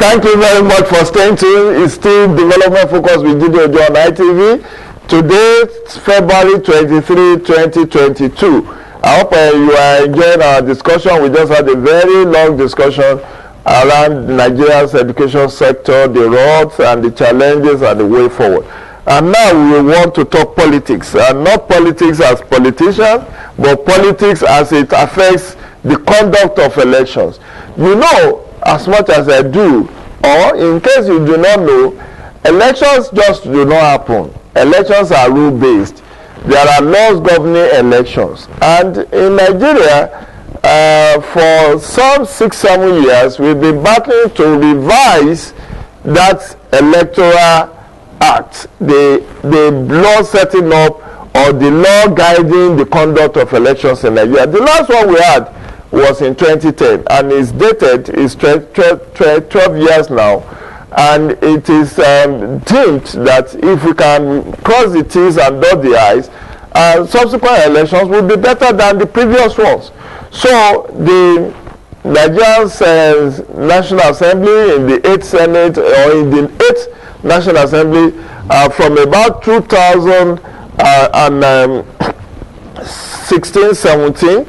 Thank you very much for staying tuned. It's still Development Focus with Gideon Ojo on ITV. Today, February 23, 2022. I hope you are enjoying our discussion. We just had a very long discussion around Nigeria's education sector, the roads and the challenges and the way forward. And now we want to talk politics, and not politics as politicians, but politics as it affects the conduct of elections. You know, as much as I do, or in case you do not know, elections just do not happen. Elections are rule-based. There are laws governing elections. And in Nigeria, for some 6-7 years, we've been battling to revise that electoral act, the law setting up or the law guiding the conduct of elections in Nigeria. The last one we had was in 2010, and it's dated, it's 12 years now, and it is deemed that if we can cross the T's and dot the I's, subsequent elections will be better than the previous ones. So the Nigeria's National Assembly in the 8th Senate, or in the 8th National Assembly, from about 2016-17,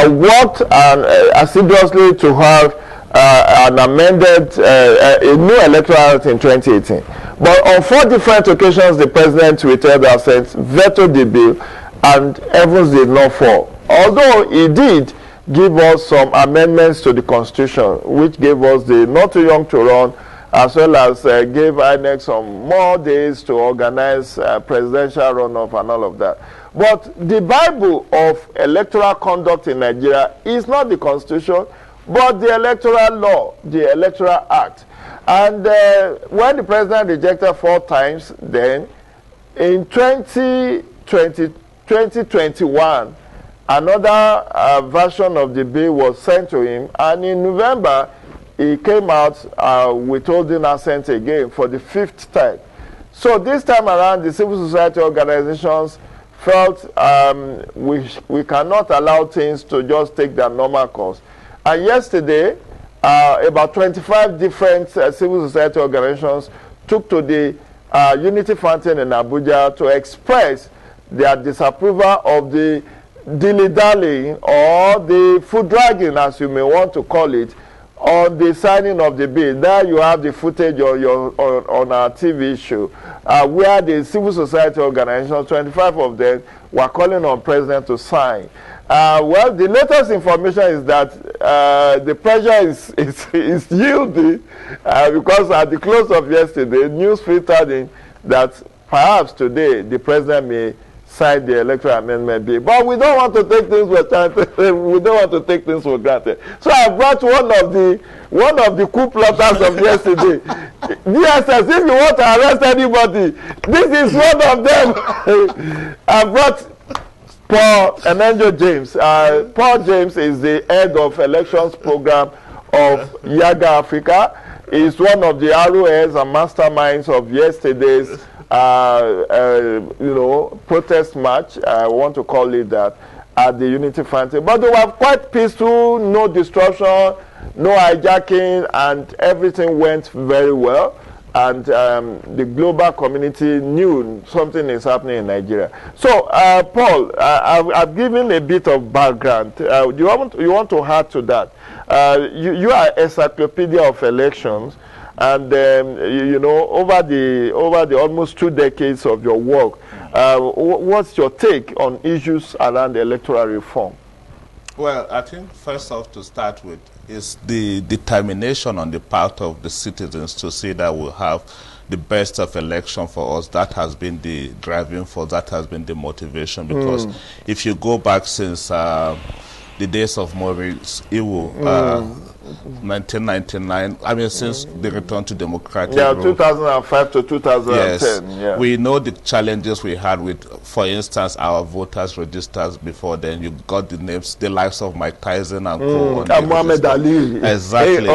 worked assiduously to have an amended, a new electoral act in 2018. But on 4 different occasions, the president withheld assent, vetoed the bill, and Evans did not fall. Although he did give us some amendments to the Constitution, which gave us the not too young to run, as well as gave INEC some more days to organize presidential runoff and all of that. But the Bible of electoral conduct in Nigeria is not the Constitution, but the electoral law, the Electoral Act. And when the president rejected 4 times, then in 2021, another version of the bill was sent to him, and in November, he came out withholding assent again for the 5th time. So this time around, the civil society organizations felt we cannot allow things to just take their normal course. And yesterday, about 25 different civil society organizations took to the Unity Fountain in Abuja to express their disapproval of the dilly-dallying or the foot dragging, as you may want to call it, on the signing of the bill. There you have the footage on our TV show, where the civil society organizations, 25 of them, were calling on President to sign. Well, the latest information is that the pressure is yielding, because at the close of yesterday, news filtered in that perhaps today the President may sign the electoral amendment bill. But we don't want to take things for granted. We don't want to take things for granted. So I brought one of the coup plotters of yesterday. DSS, if you want to arrest anybody, this is one of them. I brought Paul Enenjo James. Paul James is the head of elections program of Yaga Africa. He's one of the ROS and masterminds of yesterday's protest march, I want to call it that, at the Unity Fountain. But they were quite peaceful, no disruption, no hijacking, and everything went very well. And the global community knew something is happening in Nigeria. So, Paul, I've given a bit of background. You want to add to that? You are encyclopedia of elections. And over the almost 2 decades of your work, what's your take on issues around electoral reform? Well, I think first off to start with is the determination on the part of the citizens to see that we'll have the best of election for us. That has been the driving force, that has been the motivation, because if you go back since the days of Maurice Iwo, 1999, I mean, since the return to democratic rule. 2005 to 2010. Yes, we know the challenges we had with, for instance, our voters registers before then. You got the names, the likes of Mike Tyson and co. And Muhammad Ali. Exactly.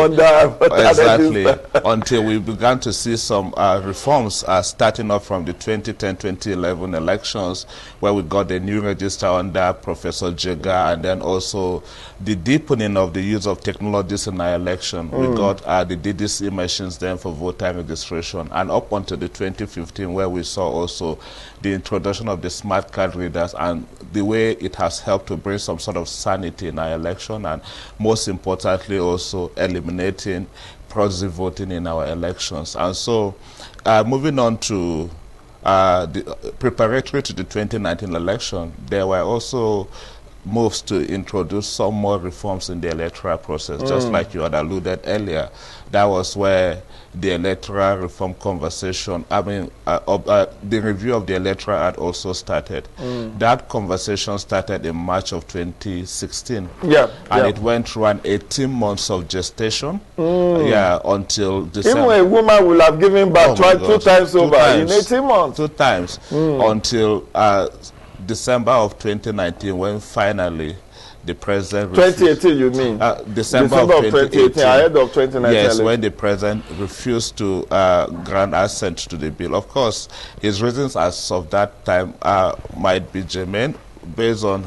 Exactly. Until we began to see some reforms starting off from the 2010-2011 elections, where we got the new register under Professor Jega, and then also the deepening of the use of technology this in our election. We got the DDC machines then for voter registration, and up until the 2015, where we saw also the introduction of the smart card readers and the way it has helped to bring some sort of sanity in our election, and most importantly also eliminating proxy voting in our elections. And so moving on to the preparatory to the 2019 election, there were also moves to introduce some more reforms in the electoral process, just like you had alluded earlier. That was where the electoral reform conversation, the review of the electoral act also started. That conversation started in March of 2016. And it went through an 18 months of gestation, until December. Even a woman will have given birth two times over in 18 months. 2 times, until December of 2019, when finally the president 2018, you mean? December of 2018, ahead of 2019. Yes, when the president refused to grant assent to the bill. Of course, his reasons as of that time might be germane, based on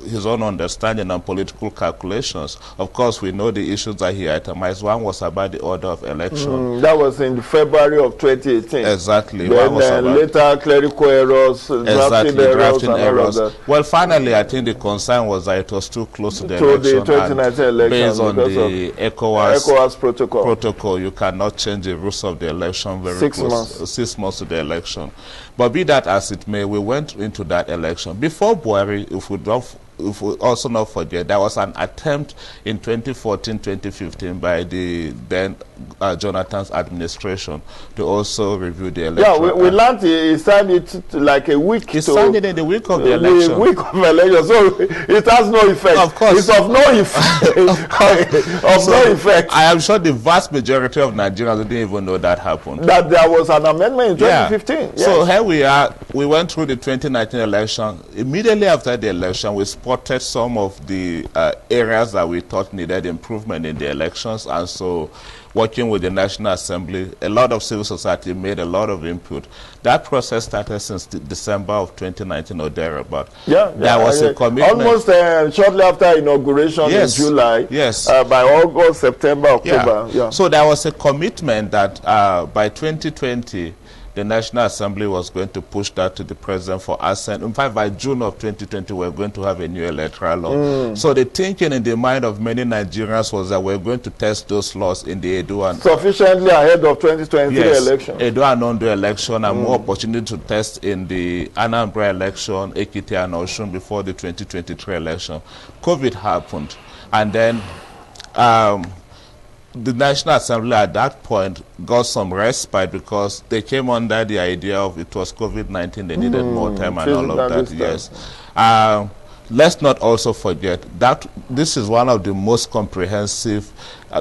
his own understanding and political calculations. Of course, we know the issues that he itemized. One was about the order of election. That was in February of 2018. Exactly. Then later clerical errors, drafting errors, and all of that. Well, finally, I think the concern was that it was too close to the election. The 2019 election. Based on the ECOWAS protocol, you cannot change the rules of the election very 6 close. months. 6 months to the election. But be that as it may, we went into that election. Before Buhari, if we also not forget, there was an attempt in 2014-2015 by the then Jonathan's administration to also review the election. Yeah, we learned he signed it like a week. He signed it in the week of the election. The week of election, so it has no effect. Of course. It's of no effect. No effect. I am sure the vast majority of Nigerians didn't even know that happened. That there was an amendment in 2015. Yes. So here we are. We went through the 2019 election. Immediately after the election, we spotted some of the areas that we thought needed improvement in the elections, and so working with the National Assembly, a lot of civil society made a lot of input. That process started since December of 2019 or thereabout. There was a commitment. Almost shortly after inauguration in July. Yes. By August, September, October. So there was a commitment that by 2020, the National Assembly was going to push that to the president for assent. In fact, by June of 2020, we're going to have a new electoral law. So the thinking in the mind of many Nigerians was that we're going to test those laws in the Edo and sufficiently ahead of 2023 election. Edo and Ondo election, and more opportunity to test in the Anambra election, Ekiti and Osun before the 2023 election. COVID happened, and then the National Assembly at that point got some respite because they came under the idea of it was COVID-19, they needed more time and all of that. Yes. Let's not also forget that this is one of the most comprehensive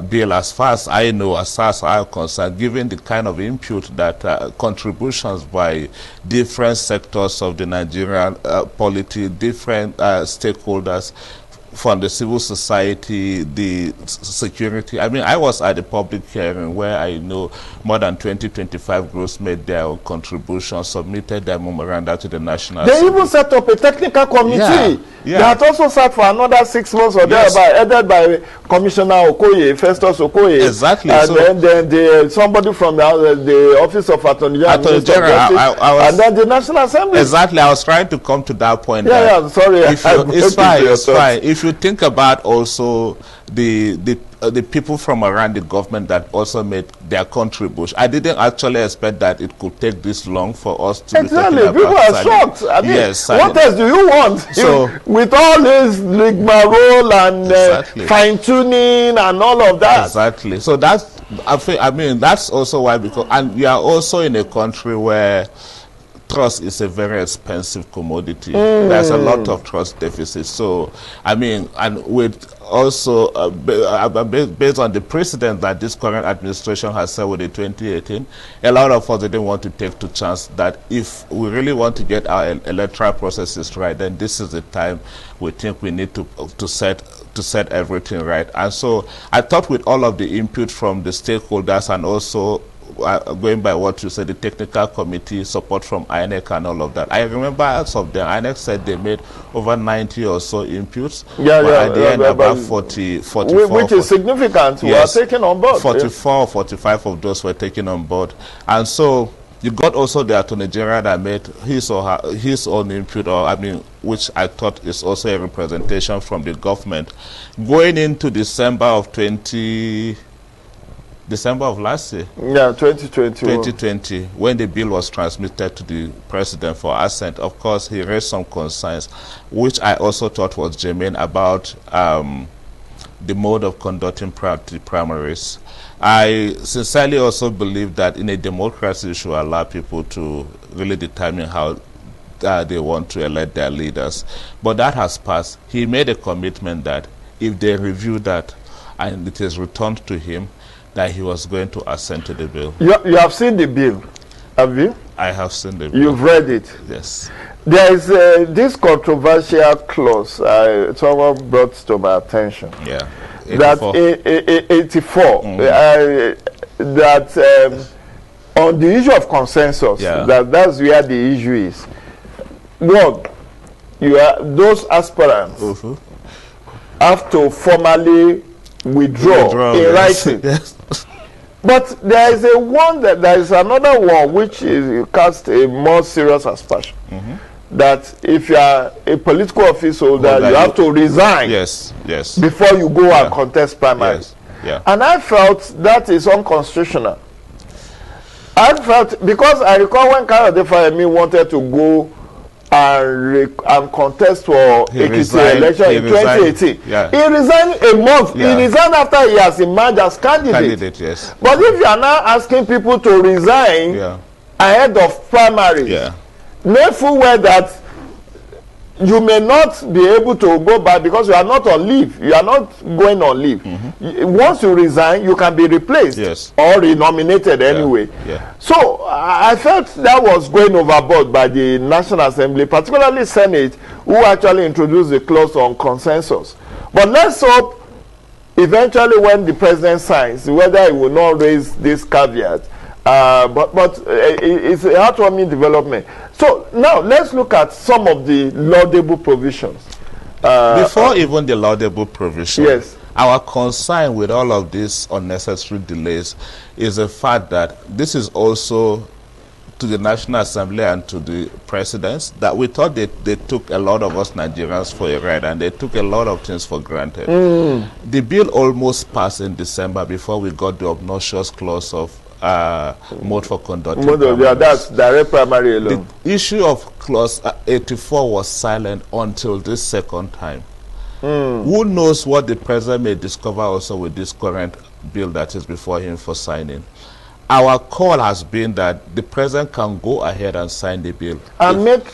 bill, as far as I know, as far as I'm concerned, given the kind of input that contributions by different sectors of the Nigerian polity, different stakeholders, from the civil society, the security. I mean, I was at the public hearing where I know more than 20-25 groups made their own contributions, submitted their memoranda to the National Assembly. They even set up a technical committee that also sat for another 6 months or thereabout, headed by Commissioner Okoye, Festus Okoye. Exactly. And then somebody from the Office of Attorney General, and then the National Assembly. Exactly. I was trying to come to that point. Sorry. It's fine. It's fine. If you think about also the people from around the government that also made their contribution, I didn't actually expect that it could take this long for us to be talking about. People are shocked. I mean, what else do you want? So, with all this rigmarole and fine-tuning and all of that. Exactly. So that's, I mean, that's also why, because, and we are also in a country where trust is a very expensive commodity. There's a lot of trust deficit. So, I mean, and with also based on the precedent that this current administration has set with the 2018, a lot of us didn't want to take the chance that if we really want to get our electoral processes right, then this is the time we think we need to set everything right. And so I thought with all of the input from the stakeholders and also going by what you said, the technical committee, support from INEC and all of that. I remember as of them, INEC said they made over 90 or so inputs. Yeah, but yeah, at the end, about 44. Which is significant. Yes, were taken on board. 44 or 45 of those were taken on board. And so you got also the Attorney General that made his or her, his own input, or I mean, which I thought is also a representation from the government. Going into December of last year. Yeah, 2020, when the bill was transmitted to the president for assent, of course, he raised some concerns, which I also thought was germane about the mode of conducting primaries. I sincerely also believe that in a democracy, you should allow people to really determine how they want to elect their leaders. But that has passed. He made a commitment that if they review that and it is returned to him, that he was going to assent to the bill. You have seen the bill, have you? I have seen the bill. You've read it? Yes. There is this controversial clause someone brought to my attention. Yeah. 84. That 84, that on the issue of consensus, that's where the issue is. One, those aspirants have to formally withdraw in writing. Yes. But there is there is another one which is cast a more serious aspersion. That if you are a political office holder, you have to resign before you go and contest primaries. And I felt that is unconstitutional. I felt, because I recall when Kayode Fayemi wanted to go and contest for Ekiti election in 2018. He resigned a month. He resigned after he has emerged as candidate. But if you are now asking people to resign ahead of primaries, know full well that you may not be able to go back because you are not on leave. You are not going on leave. Once you resign, you can be replaced or renominated anyway. So I felt that was going overboard by the National Assembly, particularly Senate, who actually introduced the clause on consensus. But let's hope eventually when the president signs, whether he will not raise this caveat. But it's a heartwarming development. So now let's look at some of the laudable provisions. Before even the laudable provisions, yes, our concern with all of these unnecessary delays is the fact that this is also to the National Assembly and to the presidents, that we thought they took a lot of us Nigerians for a ride, and they took a lot of things for granted. The bill almost passed in December before we got the obnoxious clause of mode for conducting primaries. That's direct primary alone. The issue of clause 84 was silent until this second time. Who knows what the president may discover also with this current bill that is before him for signing. Our call has been that the president can go ahead and sign the bill and make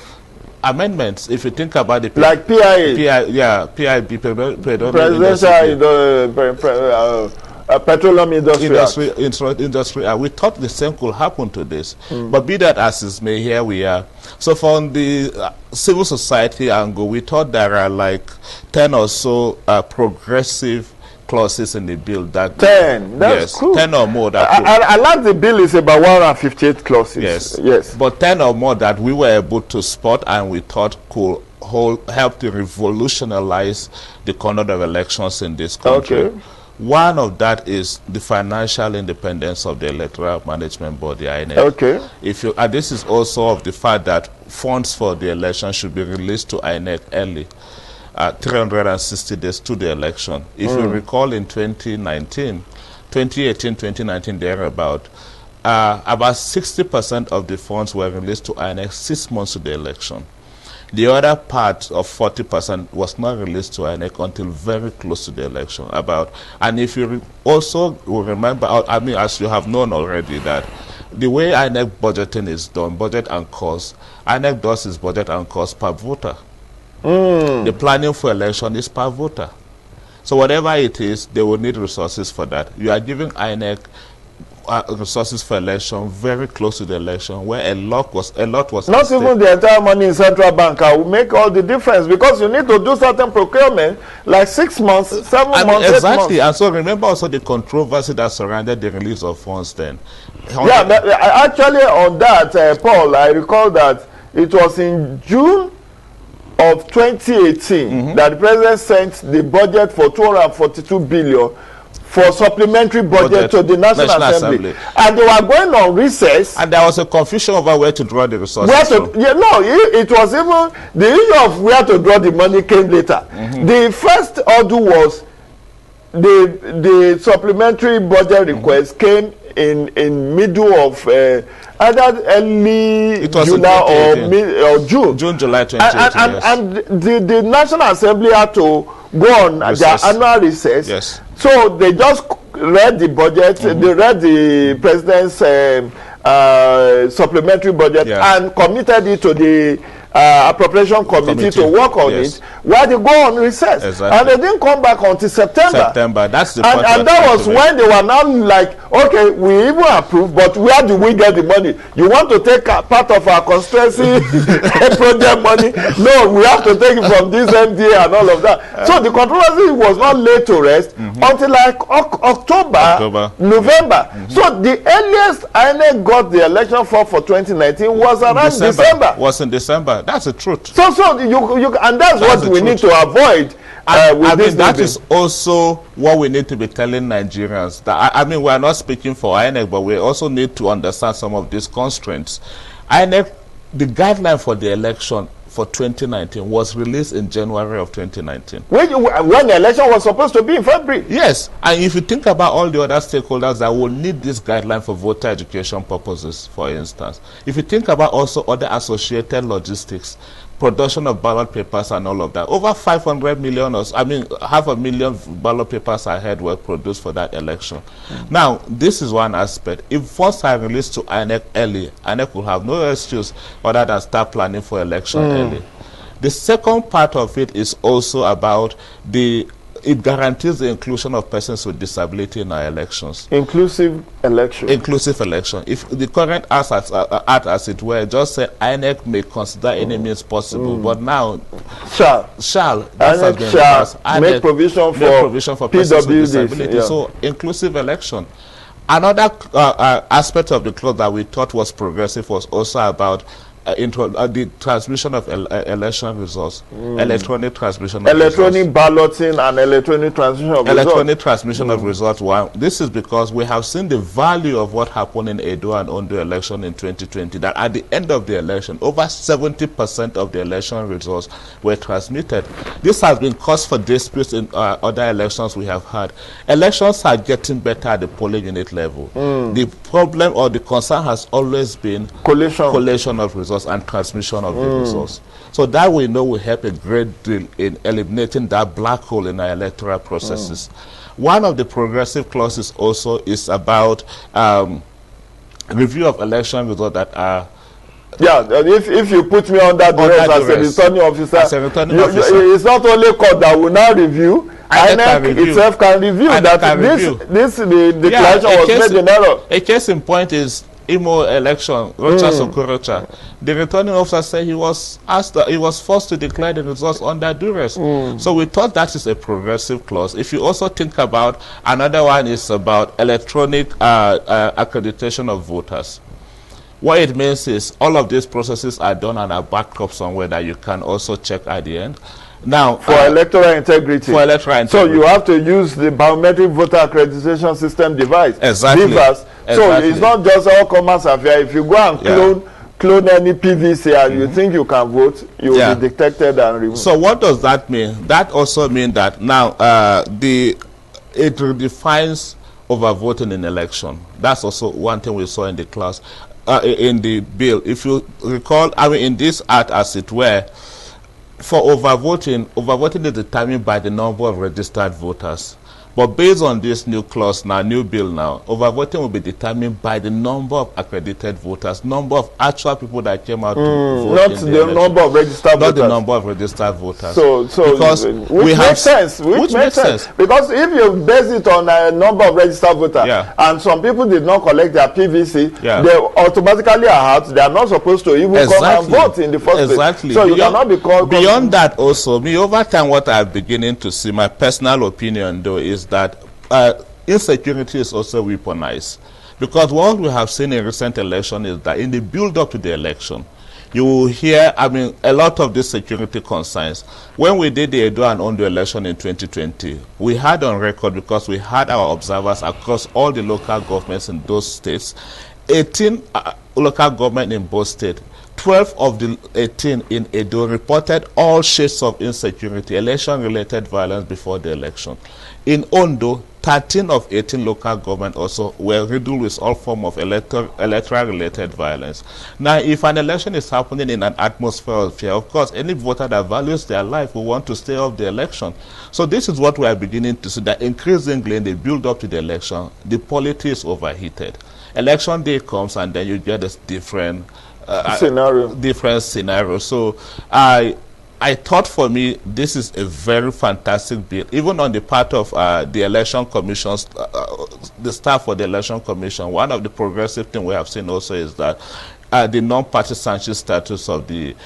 amendments. If you think about the like PIA, PIB, presidential petroleum industry. We thought the same could happen to this, but be that as it may, here we are. So from the civil society angle, we thought there are like 10 or so progressive clauses in the bill. That 10, that's cool. 10 or more. I like the bill is about 158 clauses. Yes. But 10 or more that we were able to spot and we thought could help to revolutionize the conduct of elections in this country. One of that is the financial independence of the Electoral Management Board, the INEC. And this is also of the fact that funds for the election should be released to INEC early, 360 days to the election. If you recall, in 2018, 2019, thereabout, about 60% of the funds were released to INEC 6 months to the election. The other part of 40% was not released to INEC until very close to the election. And if you also will remember, I mean, as you have known already, that the way INEC budgeting is done, budget and cost, INEC does its budget and cost per voter. The planning for election is per voter. So whatever it is, they will need resources for that. You are giving INEC resources for election very close to the election, where a lot was not even the entire money in central bank will make all the difference, because you need to do certain procurement like 6 months, 7 months, exactly. 8 months. And so remember also the controversy that surrounded the release of funds then. Yeah, actually on that, Paul, I recall that it was in June of 2018 that the president sent the budget for 242 billion for supplementary budget to the National Assembly. And they were going on recess. And there was a confusion over where to draw the resources it was even the issue of where to draw the money came later. The first order was the supplementary budget request came in middle of either early July or June. July 2018. And the National Assembly had to go on their annual recess. Yes. So they just read the budget, they read the president's supplementary budget and committed it to the appropriation committee to work on it, while they go on recess. Exactly. And they didn't come back until September. That's the point. And that was when they were now like, okay, we even approve, but where do we get the money? You want to take part of our constituency project money? No, we have to take it from this MDA and all of that. So the controversy was not laid to rest until like October, November. So the earliest INEC got the election for 2019 was around December. Was in December. That's the truth. So you and that's what we need to avoid. That is also what we need to be telling Nigerians. That we are not speaking for INEC, but we also need to understand some of these constraints. INEC, the guideline for the election for 2019 was released in January of 2019. When the election was supposed to be in February. Yes, and if you think about all the other stakeholders that will need this guideline for voter education purposes, for instance, if you think about also other associated logistics, production of ballot papers and all of that, over 500 million, or 500,000 ballot papers ahead were produced for that election. Now, this is one aspect. If funds are released to INEC early, INEC will have no excuse other than start planning for election early. The second part of it is also about it guarantees the inclusion of persons with disability in our elections. Inclusive election. Inclusive election. If the current act, as it were, just said INEC may consider any means possible, but now shall make provision for persons with disability. So inclusive election. Another aspect of the clause that we thought was progressive was also about the transmission of election results, electronic transmission of electronic balloting and electronic transmission of electronic transmission of results. Well, this is because we have seen the value of what happened in Edo and Ondo election in 2020, that at the end of the election, over 70% of the election results were transmitted. This has been cause for disputes in other elections we have had. Elections are getting better at the polling unit level. The problem or the concern has always been collation of results and transmission of the results. So that we know will help a great deal in eliminating that black hole in our electoral processes. One of the progressive clauses also is about review of election results that are if you put me under duress as a returning officer, it's not only court that will now review, INEC itself can review that the declaration was made in error. A case in point is Imo election, Rocha Sokorocha. The returning officer said he was forced to declare the results under duress. So we thought that is a progressive clause. If you also think about another one is about electronic accreditation of voters. What it means is all of these processes are done on a backed up somewhere that you can also check at the end. Now, for electoral integrity. So you have to use the biometric voter accreditation system device. Exactly. So it's not just all commerce affair. If you go and clone any PVC and you think you can vote, you will be detected and removed. So what does that mean? That also means that now it redefines overvoting in election. That's also one thing we saw in the class, in the bill. If you recall, in this act, as it were, for overvoting is determined by the number of registered voters. But based on this new clause now, new bill now, overvoting will be determined by the number of accredited voters, number of actual people that came out to vote. Not the number of registered voters. Not the number of registered voters. So because which makes sense. Which makes sense. Because if you base it on a number of registered voters, and some people did not collect their PVC, they automatically are out. They are not supposed to even come and vote in the first place. So you cannot be called. Beyond that also, over time what I'm beginning to see, my personal opinion though, is that insecurity is also weaponized. Because what we have seen in recent election is that in the build-up to the election, you will hear, a lot of these security concerns. When we did the Edo and Ondo election in 2020, we had on record, because we had our observers across all the local governments in those states, 18 local governments in both states, 12 of the 18 in Edo reported all shades of insecurity, election-related violence before the election. In Ondo, 13 of 18 local governments also were riddled with all forms of electoral-related violence. Now, if an election is happening in an atmosphere of fear, of course, any voter that values their life will want to stay off the election. So this is what we are beginning to see, that increasingly in the build-up to the election, the politics is overheated. Election day comes and then you get this different scenario. So I thought, for me, this is a very fantastic bill, even on the part of the election commissions, the staff for the election commission. One of the progressive things we have seen also is that the non-partisanship status of the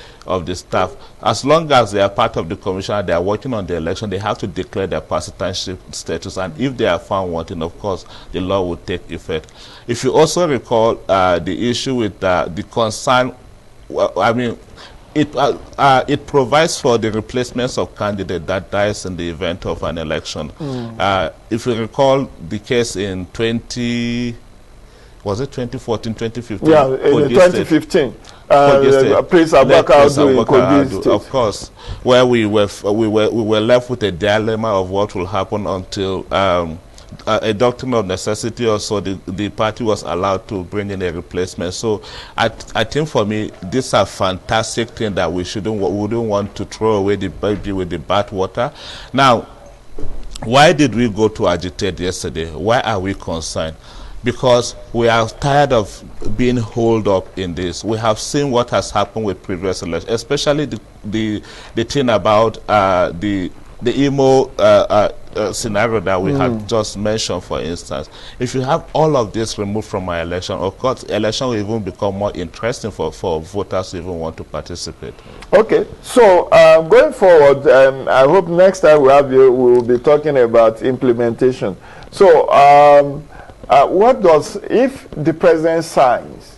staff, as long as they are part of the commission and they are working on the election, they have to declare their partisanship status, and if they are found wanting, of course, the law will take effect. If you also recall the issue with the concern, it provides for the replacements of candidate that dies in the event of an election. If you recall the case in 2014, 2015? Yeah, in 2015. Prince Abubakar, of course, where we were left with a dilemma of what will happen until a doctrine of necessity, or so the party was allowed to bring in a replacement. So I think, for me, these are fantastic things that we wouldn't want to throw away the baby with the bathwater. Now, why did we go to agitate yesterday? Why are we concerned? Because we are tired of being holed up in this. We have seen what has happened with previous elections, especially the thing about the Imo scenario that we have just mentioned, for instance. If you have all of this removed from our election, of course, election will even become more interesting for voters who even want to participate. Okay, so going forward, I hope next time we have you, we will be talking about implementation. So what does, if the president signs,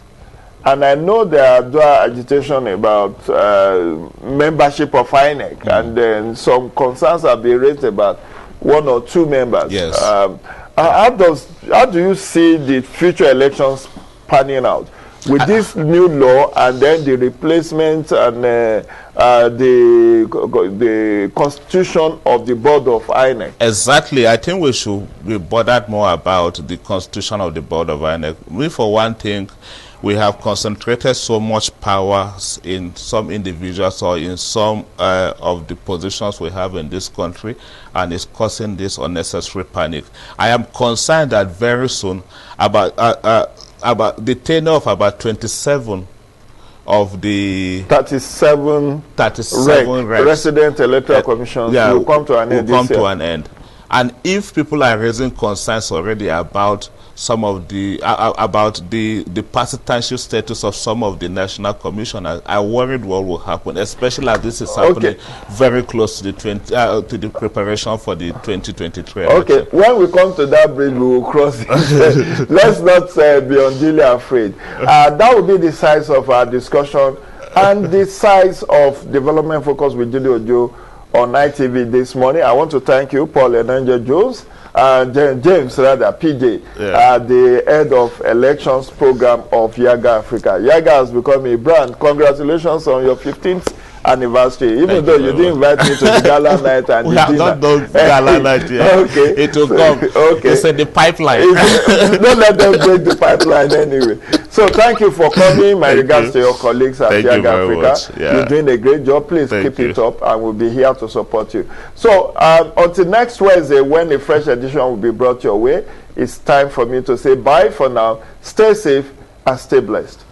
and I know there are dual agitation about membership of INEC, and then some concerns have been raised about 1 or 2 members. Yes. How do you see the future elections panning out with this new law, and then the replacement and the constitution of the board of INEC? Exactly. I think we should be bothered more about the constitution of the board of INEC. We, for one thing, we have concentrated so much power in some individuals or in some of the positions we have in this country, and it's causing this unnecessary panic. I am concerned that very soon about the tenure of about 27 of the 37 resident electoral commissions will come to an end. And if people are raising concerns already about some of the the partisanship status of some of the national commissioners, I worried what will happen, especially as this is happening very close to the preparation for the 2023 election. Okay, when we come to that bridge, we will cross it. Let's not be unduly afraid. That will be the size of our discussion and the size of Development Focus with Judy Ojo on ITV this morning. I want to thank you, Paul Enanga Jones, James PJ, the head of elections program of Yaga Africa. Yaga has become a brand. Congratulations on your 15th anniversary, even Thank though you you very didn't invite me to the gala night and We the have dinner. not done gala night yet. Okay. It will come. Okay. It's in the pipeline. Don't let them break the pipeline anyway. So thank you for coming. My Thank regards you. to your colleagues at Thank you Young very Africa. much. Yeah. You're doing a great job. Please Thank keep it you. up, and we'll be here to support you. So until next Wednesday, when a fresh edition will be brought your way, it's time for me to say bye for now. Stay safe and stay blessed.